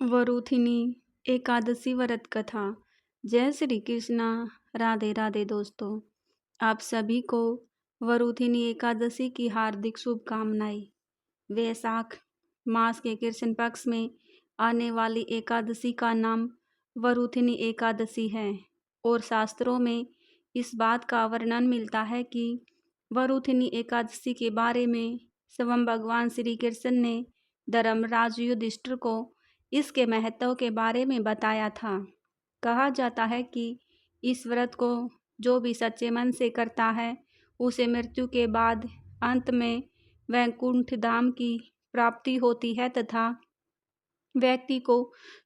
वरुथिनी एकादशी व्रत कथा। जय श्री कृष्णा। राधे राधे दोस्तों, आप सभी को वरुथिनी एकादशी की हार्दिक शुभकामनाएं। वैशाख मास के कृष्ण पक्ष में आने वाली एकादशी का नाम वरुथिनी एकादशी है और शास्त्रों में इस बात का वर्णन मिलता है कि वरुथिनी एकादशी के बारे में स्वयं भगवान श्री कृष्ण ने धर्मराज युधिष्ठिर को इसके महत्व के बारे में बताया था। कहा जाता है कि इस व्रत को जो भी सच्चे मन से करता है उसे मृत्यु के बाद अंत में वैकुंठ धाम की प्राप्ति होती है तथा व्यक्ति को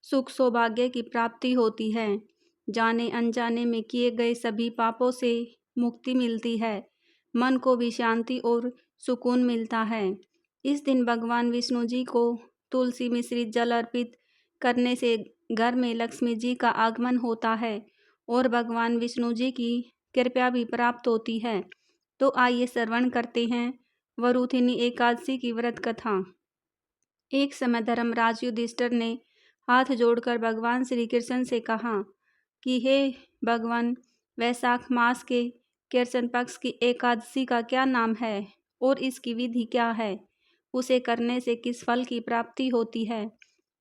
सुख सौभाग्य की प्राप्ति होती है। जाने अनजाने में किए गए सभी पापों से मुक्ति मिलती है, मन को भी शांति और सुकून मिलता है। इस दिन भगवान विष्णु जी को तुलसी मिश्रित जल अर्पित करने से घर में लक्ष्मी जी का आगमन होता है और भगवान विष्णु जी की कृपा भी प्राप्त होती है। तो आइए श्रवण करते हैं वरुथिनी एकादशी की व्रत कथा। एक समय धर्मराज युधिष्ठिर ने हाथ जोड़कर भगवान श्री कृष्ण से कहा कि हे भगवान, वैशाख मास के कृष्ण पक्ष की एकादशी का क्या नाम है और इसकी विधि क्या है? उसे करने से किस फल की प्राप्ति होती है?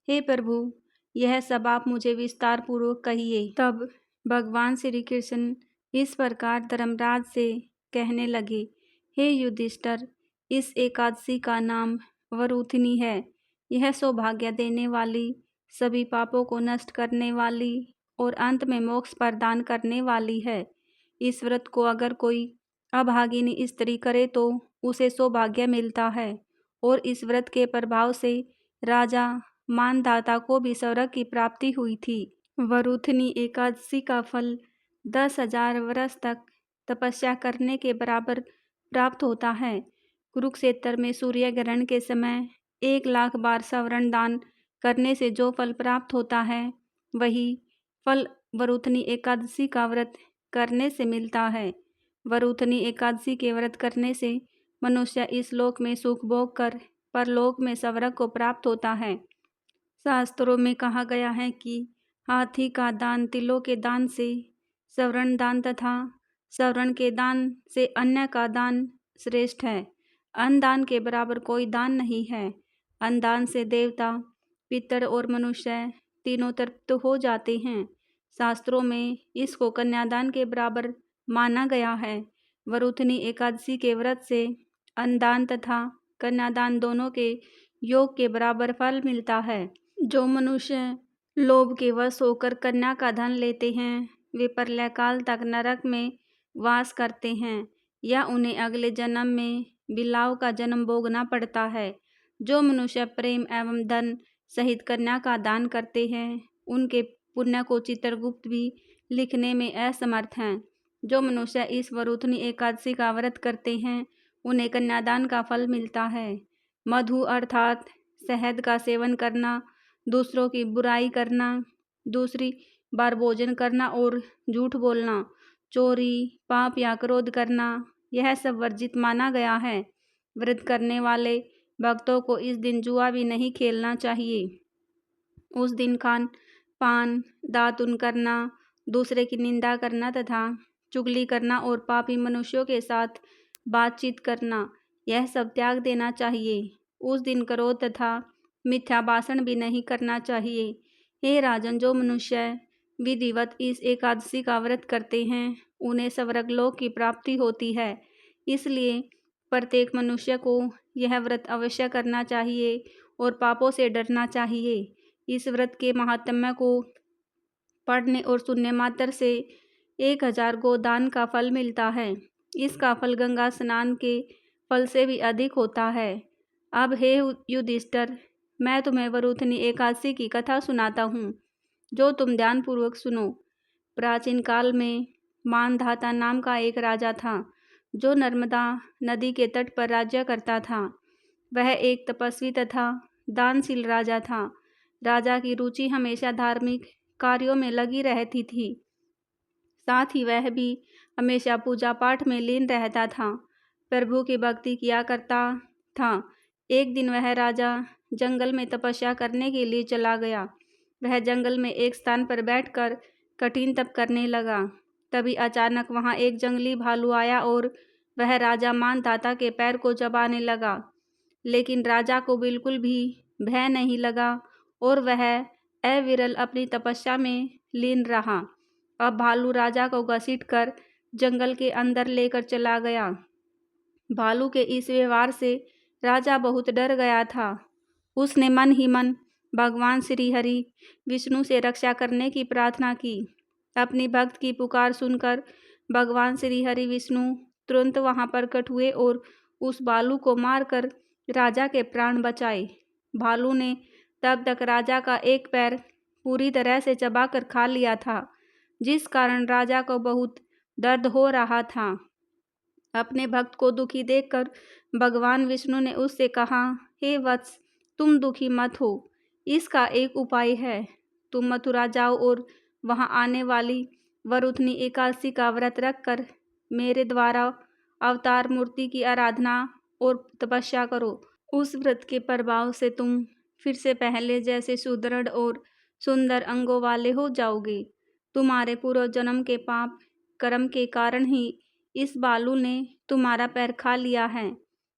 हे प्रभु, यह सब आप मुझे विस्तार पूर्वक कहिए। तब भगवान श्री कृष्ण इस प्रकार धर्मराज से कहने लगे, हे युधिष्ठिर, इस एकादशी का नाम वरुथिनी है। यह सौभाग्य देने वाली, सभी पापों को नष्ट करने वाली और अंत में मोक्ष प्रदान करने वाली है। इस व्रत को अगर कोई अभागिनी स्त्री करे तो उसे सौभाग्य मिलता है और इस व्रत के प्रभाव से राजा मानधाता को भी स्वर्ग की प्राप्ति हुई थी। वरुथिनी एकादशी का फल 10,000 वर्ष तक तपस्या करने के बराबर प्राप्त होता है। कुरुक्षेत्र में सूर्य ग्रहण के समय 1,00,000 बार स्वर्ण दान करने से जो फल प्राप्त होता है वही फल वरुथिनी एकादशी का व्रत करने से मिलता है। वरुथिनी एकादशी के व्रत करने से मनुष्य इस लोक में सुख भोग कर परलोक में स्वर्ग को प्राप्त होता है। शास्त्रों में कहा गया है कि हाथी का दान तिलों के दान से, स्वर्ण दान तथा स्वर्ण के दान से अन्न का दान श्रेष्ठ है। अन्न दान के बराबर कोई दान नहीं है। अन्न दान से देवता, पितर और मनुष्य तीनों तृप्त हो जाते हैं। शास्त्रों में इसको कन्यादान के बराबर माना गया है। वरुथिनी एकादशी के व्रत से अन्नदान तथा कन्यादान दोनों के योग के बराबर फल मिलता है। जो मनुष्य लोभ के वश होकर कन्या का धन लेते हैं वे प्रलय काल तक नरक में वास करते हैं या उन्हें अगले जन्म में बिलाव का जन्म भोगना पड़ता है। जो मनुष्य प्रेम एवं धन सहित कन्या का दान करते हैं उनके पुण्य को चित्रगुप्त भी लिखने में असमर्थ हैं। जो मनुष्य इस वरुथिनी एकादशी का व्रत करते हैं उन्हें कन्यादान का फल मिलता है। मधु अर्थात शहद का सेवन करना, दूसरों की बुराई करना, दूसरी बार भोजन करना और झूठ बोलना, चोरी, पाप या क्रोध करना, यह सब वर्जित माना गया है। व्रत करने वाले भक्तों को इस दिन जुआ भी नहीं खेलना चाहिए। उस दिन खान पान, दातुन करना, दूसरे की निंदा करना तथा चुगली करना और पापी मनुष्यों के साथ बातचीत करना, यह सब त्याग देना चाहिए। उस दिन क्रोध तथा मिथ्या भाषण भी नहीं करना चाहिए। हे राजन, जो मनुष्य विधिवत इस एकादशी का व्रत करते हैं उन्हें स्वर्गलोक की प्राप्ति होती है। इसलिए प्रत्येक मनुष्य को यह व्रत अवश्य करना चाहिए और पापों से डरना चाहिए। इस व्रत के महात्म्य को पढ़ने और सुनने मात्र से 1,000 गोदान का फल मिलता है। इसका फल गंगा स्नान के फल से भी अधिक होता है। अब हे युधिष्ठिर, मैं तुम्हें वरुथिनी एकादशी की कथा सुनाता हूँ, जो तुम ध्यानपूर्वक सुनो। प्राचीन काल में मानधाता नाम का एक राजा था जो नर्मदा नदी के तट पर राज्य करता था। वह एक तपस्वी तथा दानशील राजा था। राजा की रुचि हमेशा धार्मिक कार्यों में लगी रहती थी। साथ ही वह भी हमेशा पूजा पाठ में लीन रहता था, प्रभु की भक्ति किया करता था। एक दिन वह राजा जंगल में तपस्या करने के लिए चला गया। वह जंगल में एक स्थान पर बैठकर कठिन तप करने लगा। तभी अचानक वहां एक जंगली भालू आया और वह राजा मानधाता के पैर को चबाने लगा। लेकिन राजा को बिल्कुल भी भय नहीं लगा और वह अविरल अपनी तपस्या में लीन रहा। अब भालू राजा को घसीटकर जंगल के अंदर लेकर चला गया। भालू के इस व्यवहार से राजा बहुत डर गया था। उसने मन ही मन भगवान श्री हरि विष्णु से रक्षा करने की प्रार्थना की। अपनी भक्त की पुकार सुनकर भगवान श्री हरि विष्णु तुरंत वहां प्रकट हुए और उस भालू को मारकर राजा के प्राण बचाए। भालू ने तब तक राजा का एक पैर पूरी तरह से चबाकर खा लिया था, जिस कारण राजा को बहुत दर्द हो रहा था। अपने भक्त को दुखी देखकर भगवान विष्णु ने उससे कहा, हे वत्स, तुम दुखी मत हो। इसका एक उपाय है। तुम मथुरा जाओ और वहां आने वाली वरुथनी एकादशी का व्रत रखकर मेरे द्वारा अवतार मूर्ति की आराधना और तपस्या करो। उस व्रत के प्रभाव से तुम फिर से पहले जैसे सुदृढ़ और सुंदर अंगों वाले हो जाओगे। तुम्हारे पूर्व जन्म के पाप कर्म के कारण ही इस भालू ने तुम्हारा पैर खा लिया है।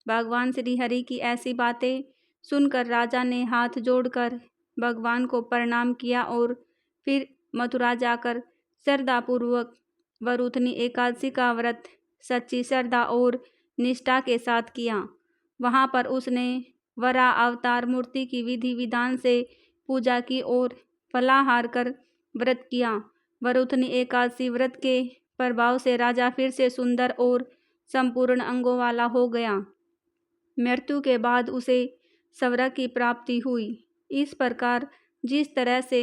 भगवान श्री हरि की ऐसी बातें सुनकर राजा ने हाथ जोड़कर भगवान को प्रणाम किया और फिर मथुरा जाकर श्रद्धापूर्वक वरुथनी एकादशी का व्रत सच्ची श्रद्धा और निष्ठा के साथ किया। वहां पर उसने वराह अवतार मूर्ति की विधि विधान से पूजा की और फलाहार कर व्रत किया। वरुथनी एकादशी व्रत के प्रभाव से राजा फिर से सुंदर और संपूर्ण अंगों वाला हो गया। मृत्यु के बाद उसे स्वर्ग की प्राप्ति हुई। इस प्रकार जिस तरह से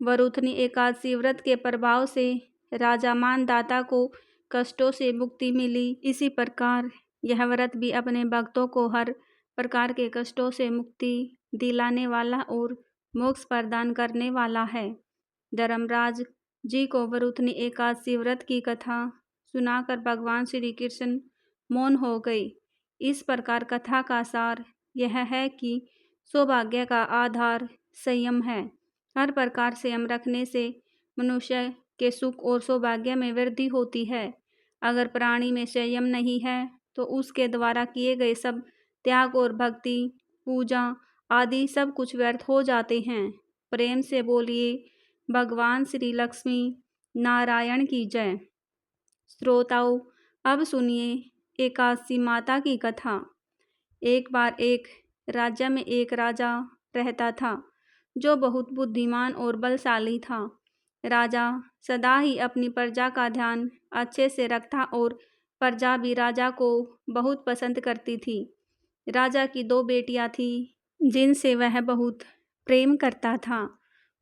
वरुथनी एकादशी व्रत के प्रभाव से राजा मानधाता को कष्टों से मुक्ति मिली, इसी प्रकार यह व्रत भी अपने भक्तों को हर प्रकार के कष्टों से मुक्ति दिलाने वाला और मोक्ष प्रदान करने वाला है। धर्मराज जी को वरुथनी एकादशी व्रत की कथा सुनाकर भगवान श्री कृष्ण मौन हो गए। इस प्रकार कथा का सार यह है कि सौभाग्य का आधार संयम है। हर प्रकार संयम रखने से मनुष्य के सुख और सौभाग्य में वृद्धि होती है। अगर प्राणी में संयम नहीं है तो उसके द्वारा किए गए सब त्याग और भक्ति पूजा आदि सब कुछ व्यर्थ हो जाते हैं। प्रेम से बोलिए भगवान श्री लक्ष्मी नारायण की जय। श्रोताओं, अब सुनिए एकादशी माता की कथा। एक बार एक राज्य में एक राजा रहता था जो बहुत बुद्धिमान और बलशाली था। राजा सदा ही अपनी प्रजा का ध्यान अच्छे से रखता और प्रजा भी राजा को बहुत पसंद करती थी। राजा की 2 बेटियां थीं जिनसे वह बहुत प्रेम करता था।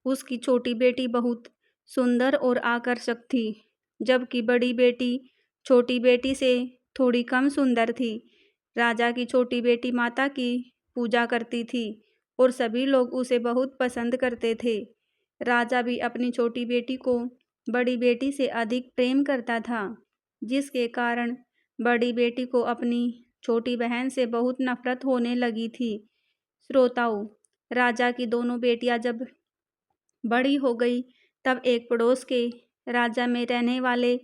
उसकी छोटी बेटी बहुत सुंदर और आकर्षक थी, जबकि बड़ी बेटी छोटी बेटी से थोड़ी कम सुंदर थी। राजा की छोटी बेटी माता की पूजा करती थी और सभी लोग उसे बहुत पसंद करते थे। राजा भी अपनी छोटी बेटी को बड़ी बेटी से अधिक प्रेम करता था, जिसके कारण बड़ी बेटी को अपनी छोटी बहन से बहुत नफरत होने लगी थी। श्रोताओं, राजा की दोनों बेटियां जब बड़ी हो गई तब एक पड़ोस के राज्य में रहने वाले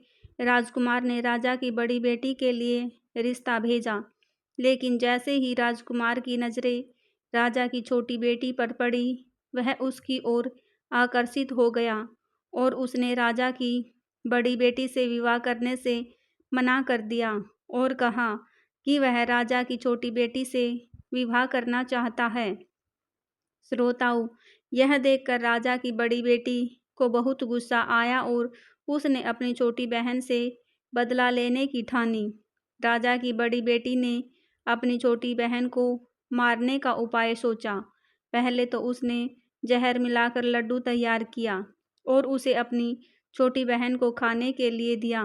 राजकुमार ने राजा की बड़ी बेटी के लिए रिश्ता भेजा। लेकिन जैसे ही राजकुमार की नज़रें राजा की छोटी बेटी पर पड़ी, वह उसकी ओर आकर्षित हो गया और उसने राजा की बड़ी बेटी से विवाह करने से मना कर दिया और कहा कि वह राजा की छोटी बेटी से विवाह करना चाहता है। श्रोताओं, यह देखकर राजा की बड़ी बेटी को बहुत गुस्सा आया और उसने अपनी छोटी बहन से बदला लेने की ठानी। राजा की बड़ी बेटी ने अपनी छोटी बहन को मारने का उपाय सोचा। पहले तो उसने जहर मिलाकर लड्डू तैयार किया और उसे अपनी छोटी बहन को खाने के लिए दिया।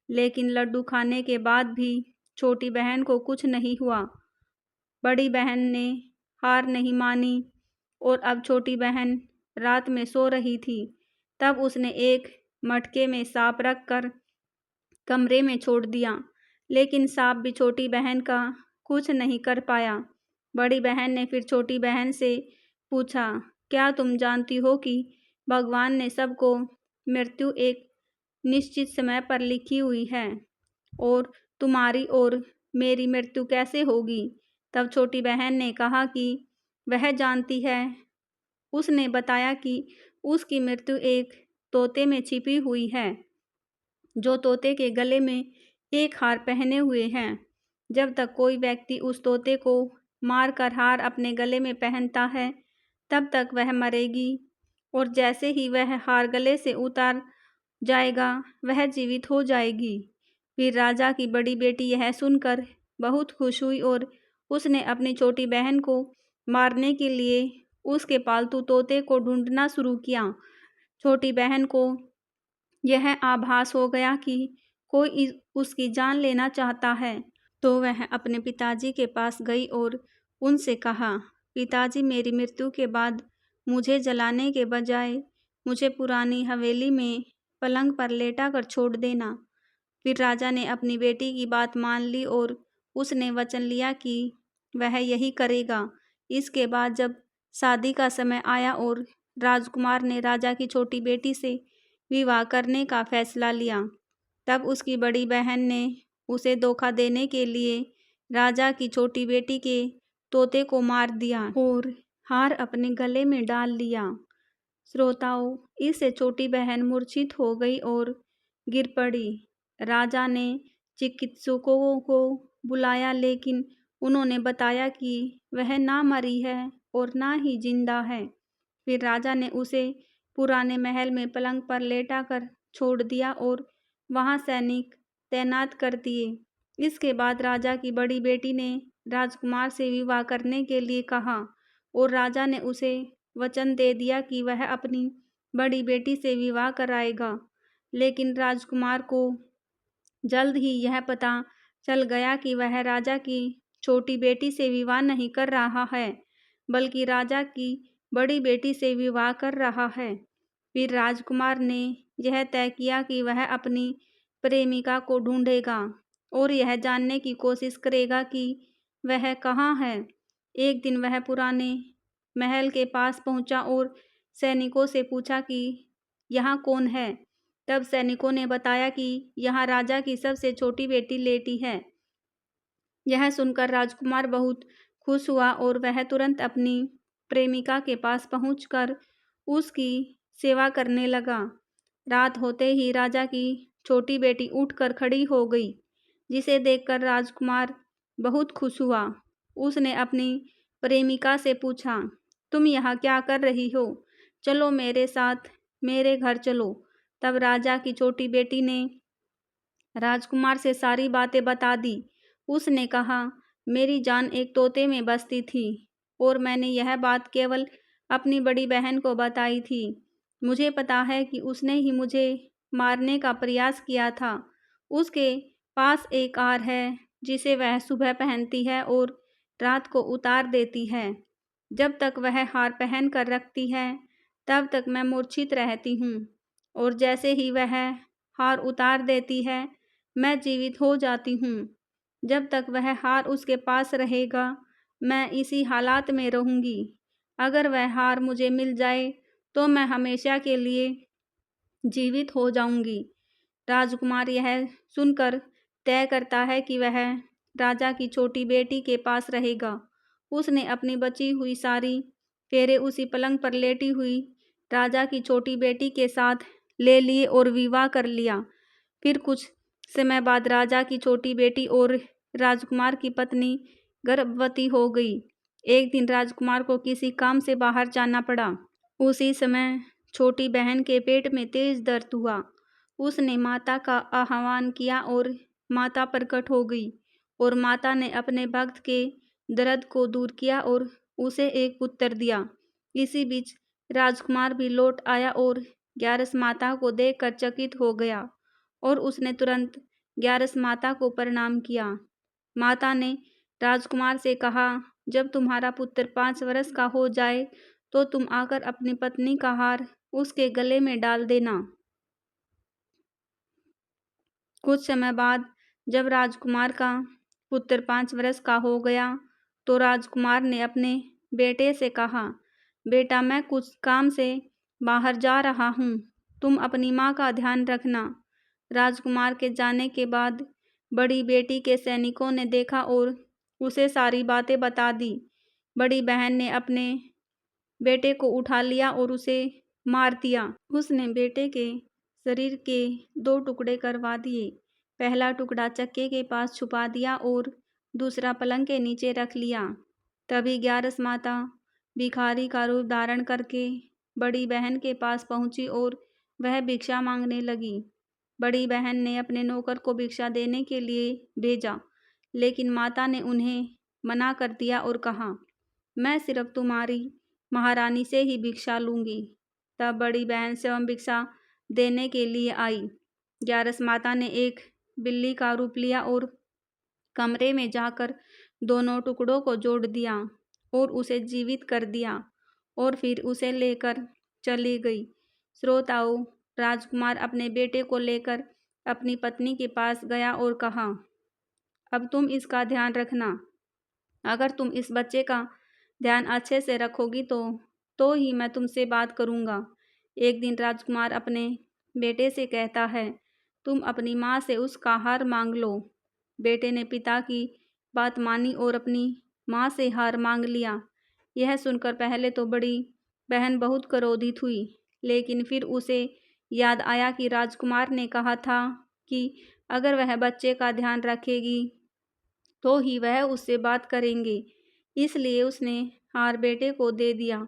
लेकिन लड्डू खाने के बाद भी छोटी बहन को कुछ नहीं हुआ। बड़ी बहन ने हार नहीं मानी और अब छोटी बहन रात में सो रही थी। तब उसने एक मटके में सांप रखकर कमरे में छोड़ दिया, लेकिन सांप भी छोटी बहन का कुछ नहीं कर पाया। बड़ी बहन ने फिर छोटी बहन से पूछा क्या तुम जानती हो कि भगवान ने सबको मृत्यु एक निश्चित समय पर लिखी हुई है, और तुम्हारी और मेरी मृत्यु कैसे होगी? तब छोटी बहन ने कहा कि वह जानती है। उसने बताया कि उसकी मृत्यु एक तोते में छिपी हुई है, जो तोते के गले में एक हार पहने हुए हैं। जब तक कोई व्यक्ति उस तोते को मारकर हार अपने गले में पहनता है, तब तक वह मरेगी, और जैसे ही वह हार गले से उतार जाएगा, वह जीवित हो जाएगी। फिर राजा की बड़ी बेटी यह सुनकर बहुत खुश हुई और उसने अपनी छोटी बहन को मारने के लिए उसके पालतू तोते को ढूंढना शुरू किया। छोटी बहन को यह आभास हो गया कि कोई उसकी जान लेना चाहता है, तो वह अपने पिताजी के पास गई और उनसे कहा, पिताजी, मेरी मृत्यु के बाद मुझे जलाने के बजाय मुझे पुरानी हवेली में पलंग पर लेटा कर छोड़ देना। फिर राजा ने अपनी बेटी की बात मान ली और उसने वचन लिया कि वह यही करेगा। इसके बाद जब शादी का समय आया और राजकुमार ने राजा की छोटी बेटी से विवाह करने का फैसला लिया, तब उसकी बड़ी बहन ने उसे धोखा देने के लिए राजा की छोटी बेटी के तोते को मार दिया और हार अपने गले में डाल लिया। श्रोताओं, इससे छोटी बहन मूर्छित हो गई और गिर पड़ी। राजा ने चिकित्सकों को बुलाया, लेकिन उन्होंने बताया कि वह ना मरी है और ना ही जिंदा है। फिर राजा ने उसे पुराने महल में पलंग पर लेटा कर छोड़ दिया और वहां सैनिक तैनात कर दिए। इसके बाद राजा की बड़ी बेटी ने राजकुमार से विवाह करने के लिए कहा और राजा ने उसे वचन दे दिया कि वह अपनी बड़ी बेटी से विवाह कराएगा। लेकिन राजकुमार को जल्द ही यह पता चल गया कि वह राजा की छोटी बेटी से विवाह नहीं कर रहा है, बल्कि राजा की बड़ी बेटी से विवाह कर रहा है। फिर राजकुमार ने यह तय किया कि वह अपनी प्रेमिका को ढूंढेगा और यह जानने की कोशिश करेगा कि वह कहाँ है। एक दिन वह पुराने महल के पास पहुंचा और सैनिकों से पूछा कि यहाँ कौन है। तब सैनिकों ने बताया कि यहाँ राजा की सबसे छोटी बेटी लेटी है। यह सुनकर राजकुमार बहुत खुश हुआ और वह तुरंत अपनी प्रेमिका के पास पहुंचकर उसकी सेवा करने लगा। रात होते ही राजा की छोटी बेटी उठकर खड़ी हो गई, जिसे देखकर राजकुमार बहुत खुश हुआ। उसने अपनी प्रेमिका से पूछा, तुम यहाँ क्या कर रही हो? चलो मेरे साथ मेरे घर चलो। तब राजा की छोटी बेटी ने राजकुमार से सारी बातें बता दी। उसने कहा, मेरी जान एक तोते में बसती थी और मैंने यह बात केवल अपनी बड़ी बहन को बताई थी। मुझे पता है कि उसने ही मुझे मारने का प्रयास किया था। उसके पास एक हार है जिसे वह सुबह पहनती है और रात को उतार देती है। जब तक वह हार पहन कर रखती है, तब तक मैं मूर्छित रहती हूँ, और जैसे ही वह हार उतार देती है, मैं जीवित हो जाती हूँ। जब तक वह हार उसके पास रहेगा, मैं इसी हालात में रहूंगी। अगर वह हार मुझे मिल जाए तो मैं हमेशा के लिए जीवित हो जाऊंगी। राजकुमार यह सुनकर तय करता है कि वह राजा की छोटी बेटी के पास रहेगा। उसने अपनी बची हुई सारी फेरे उसी पलंग पर लेटी हुई राजा की छोटी बेटी के साथ ले लिए और विवाह कर लिया। फिर कुछ समय बाद राजा की छोटी बेटी और राजकुमार की पत्नी गर्भवती हो गई। एक दिन राजकुमार को किसी काम से बाहर जाना पड़ा। उसी समय छोटी बहन के पेट में तेज दर्द हुआ। उसने माता का आह्वान किया और माता प्रकट हो गई, और माता ने अपने भक्त के दर्द को दूर किया और उसे एक पुत्र दिया। इसी बीच राजकुमार भी लौट आया और ग्यारस माता को देखकर चकित हो गया, और उसने तुरंत ग्यारस माता को प्रणाम किया। माता ने राजकुमार से कहा, जब तुम्हारा पुत्र 5 वर्ष का हो जाए तो तुम आकर अपनी पत्नी का हार उसके गले में डाल देना। कुछ समय बाद जब राजकुमार का पुत्र 5 वर्ष का हो गया, तो राजकुमार ने अपने बेटे से कहा, बेटा मैं कुछ काम से बाहर जा रहा हूँ, तुम अपनी माँ का ध्यान रखना। राजकुमार के जाने के बाद बड़ी बेटी के सैनिकों ने देखा और उसे सारी बातें बता दी। बड़ी बहन ने अपने बेटे को उठा लिया और उसे मार दिया। उसने बेटे के शरीर के 2 टुकड़े करवा दिए। पहला टुकड़ा चक्के के पास छुपा दिया और दूसरा पलंग के नीचे रख लिया। तभी ग्यारस माता भिखारी का रूप धारण करके बड़ी बहन के पास पहुंची और वह भिक्षा मांगने लगी। बड़ी बहन ने अपने नौकर को भिक्षा देने के लिए भेजा, लेकिन माता ने उन्हें मना कर दिया और कहा, मैं सिर्फ तुम्हारी महारानी से ही भिक्षा लूंगी। तब बड़ी बहन स्वयं भिक्षा देने के लिए आई। ग्यारस माता ने एक बिल्ली का रूप लिया और कमरे में जाकर दोनों टुकड़ों को जोड़ दिया और उसे जीवित कर दिया और फिर उसे लेकर चली गई। श्रोताओं, राजकुमार अपने बेटे को लेकर अपनी पत्नी के पास गया और कहा, अब तुम इसका ध्यान रखना। अगर तुम इस बच्चे का ध्यान अच्छे से रखोगी तो ही मैं तुमसे बात करूँगा। एक दिन राजकुमार अपने बेटे से कहता है, तुम अपनी माँ से उसका हार मांग लो। बेटे ने पिता की बात मानी और अपनी माँ से हार मांग लिया। यह सुनकर पहले तो बड़ी बहन बहुत क्रोधित हुई, लेकिन फिर उसे याद आया कि राजकुमार ने कहा था कि अगर वह बच्चे का ध्यान रखेगी तो ही वह उससे बात करेंगे। इसलिए उसने हार बेटे को दे दिया।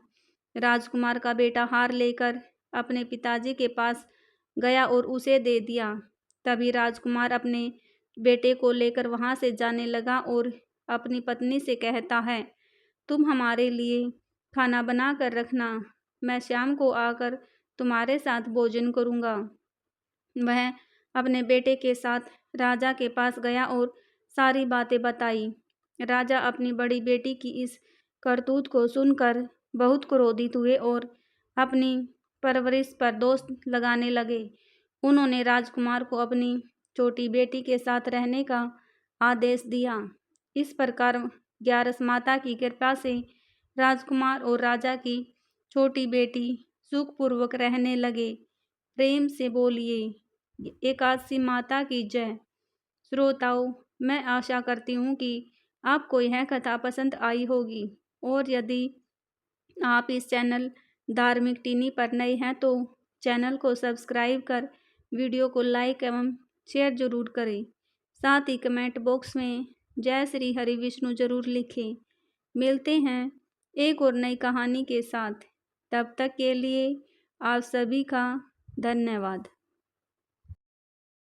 राजकुमार का बेटा हार लेकर अपने पिताजी के पास गया और उसे दे दिया। तभी राजकुमार अपने बेटे को लेकर वहां से जाने लगा और अपनी पत्नी से कहता है, तुम हमारे लिए खाना बना कर रखना, मैं शाम को आकर तुम्हारे साथ भोजन करूँगा। वह अपने बेटे के साथ राजा के पास गया और सारी बातें बताई। राजा अपनी बड़ी बेटी की इस करतूत को सुनकर बहुत क्रोधित हुए और अपनी परवरिश पर दोष लगाने लगे। उन्होंने राजकुमार को अपनी छोटी बेटी के साथ रहने का आदेश दिया। इस प्रकार ग्यारस माता की कृपा से राजकुमार और राजा की छोटी बेटी सुखपूर्वक रहने लगे। प्रेम से बोलिए एकादशी माता की जय। श्रोताओं, मैं आशा करती हूँ कि आपको यह कथा पसंद आई होगी और यदि आप इस चैनल धार्मिक टीनी पर नए हैं तो चैनल को सब्सक्राइब कर वीडियो को लाइक एवं शेयर जरूर करें। साथ ही कमेंट बॉक्स में जय श्री हरि विष्णु जरूर लिखें। मिलते हैं एक और नई कहानी के साथ। तब तक के लिए आप सभी का धन्यवाद।